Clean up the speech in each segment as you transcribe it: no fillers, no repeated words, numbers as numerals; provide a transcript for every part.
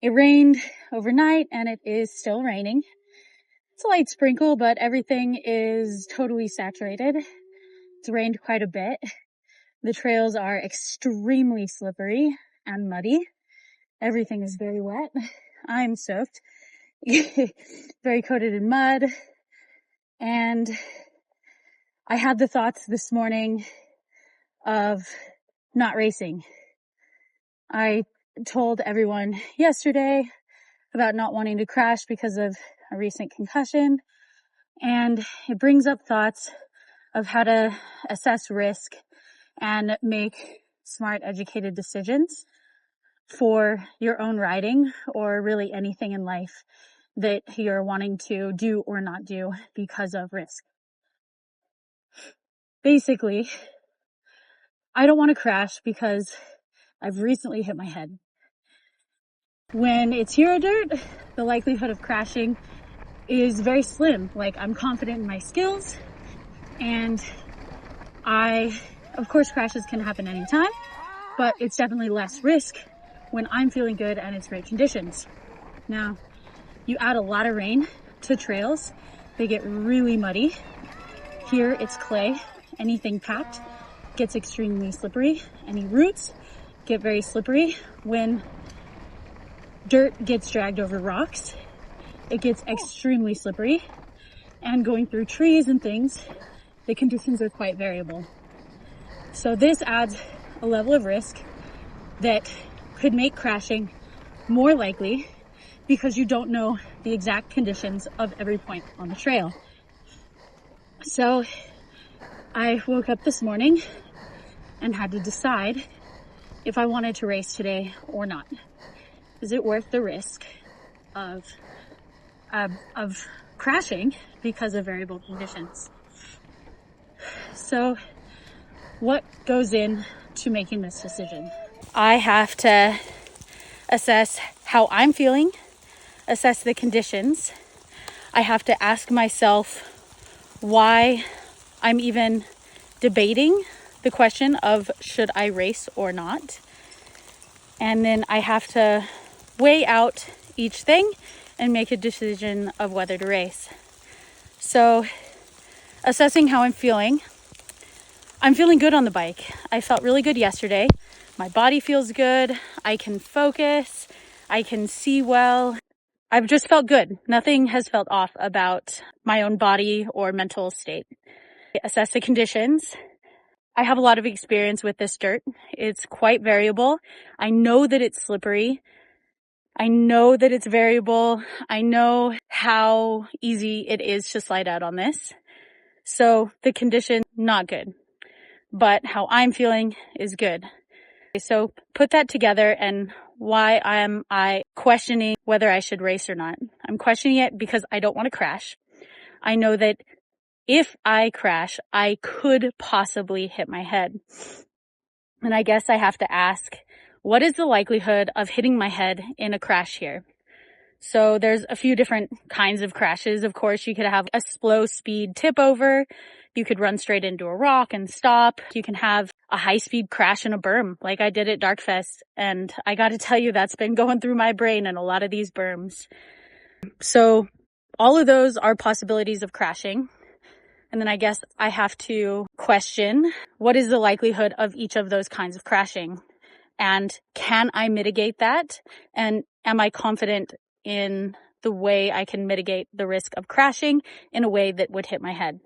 It rained overnight and it is still raining. It's a light sprinkle, but everything is totally saturated. It's rained quite a bit. The trails are extremely slippery and muddy. Everything is very wet. I'm soaked. Very coated in mud. And I had the thoughts this morning of not racing. I told everyone yesterday about not wanting to crash because of a recent concussion. And it brings up thoughts of how to assess risk and make smart, educated decisions for your own riding or really anything in life that you're wanting to do or not do because of risk. Basically, I don't want to crash because I've recently hit my head. When it's Hero Dirt, the likelihood of crashing is very slim. Like, I'm confident in my skills, and of course, crashes can happen anytime, but it's definitely less risk when I'm feeling good and it's great conditions. Now, you add a lot of rain to trails, they get really muddy. Here it's clay. Anything packed gets extremely slippery. Any roots get very slippery. When dirt gets dragged over rocks, it gets extremely slippery. And going through trees and things, the conditions are quite variable. So this adds a level of risk that could make crashing more likely because you don't know the exact conditions of every point on the trail. So I woke up this morning and had to decide if I wanted to race today or not. Is it worth the risk of crashing because of variable conditions? So what goes in to making this decision? I have to assess how I'm feeling, assess the conditions. I have to ask myself why I'm even debating the question of should I race or not. And then I have to weigh out each thing and make a decision of whether to race. So assessing how I'm feeling good on the bike. I felt really good yesterday. My body feels good. I can focus. I can see well. I've just felt good. Nothing has felt off about my own body or mental state. Assess the conditions. I have a lot of experience with this dirt. It's quite variable. I know that it's slippery. I know that it's variable. I know how easy it is to slide out on this. So the condition, not good. But how I'm feeling is good. So put that together, and why am I questioning whether I should race or not? I'm questioning it because I don't want to crash. I know that if I crash, I could possibly hit my head. And I guess I have to ask, what is the likelihood of hitting my head in a crash here? So there's a few different kinds of crashes. Of course, you could have a slow speed tip over. You could run straight into a rock and stop. You can have a high speed crash in a berm like I did at Darkfest. And I got to tell you, that's been going through my brain in a lot of these berms. So all of those are possibilities of crashing. And then I guess I have to question, what is the likelihood of each of those kinds of crashing? And can I mitigate that? And am I confident in the way I can mitigate the risk of crashing in a way that would hit my head?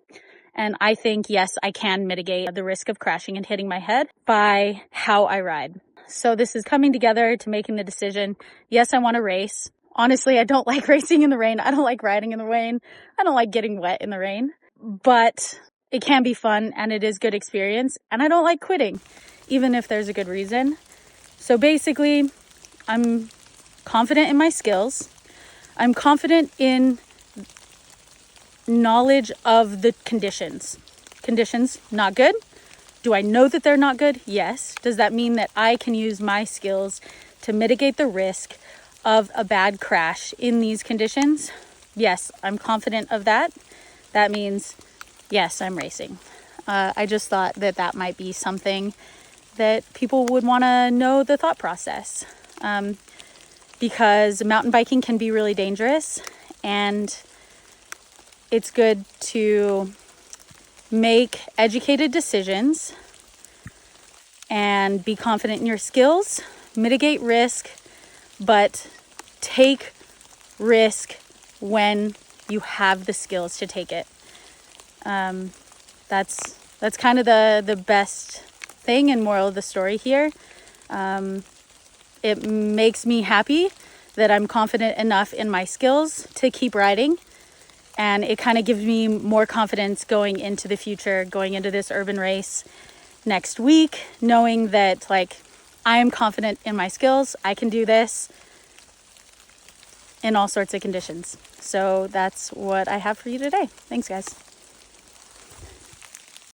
And I think, yes, I can mitigate the risk of crashing and hitting my head by how I ride. So this is coming together to making the decision. Yes, I want to race. Honestly, I don't like racing in the rain. I don't like riding in the rain. I don't like getting wet in the rain. But it can be fun and it is good experience. And I don't like quitting, even if there's a good reason. So basically, I'm confident in my skills. I'm confident in knowledge of the conditions. Conditions, not good. Do I know that they're not good? Yes. Does that mean that I can use my skills to mitigate the risk of a bad crash in these conditions? Yes, I'm confident of that. That means, yes, I'm racing. I just thought that that might be something that people would want to know the thought process. because mountain biking can be really dangerous, and it's good to make educated decisions and be confident in your skills, mitigate risk, but take risk when you have the skills to take it. That's kind of the best thing and moral of the story here. It makes me happy that I'm confident enough in my skills to keep riding, and it kind of gives me more confidence going into the future, going into this urban race next week, knowing that like I am confident in my skills. I can do this in all sorts of conditions. So that's what I have for you today. Thanks, guys.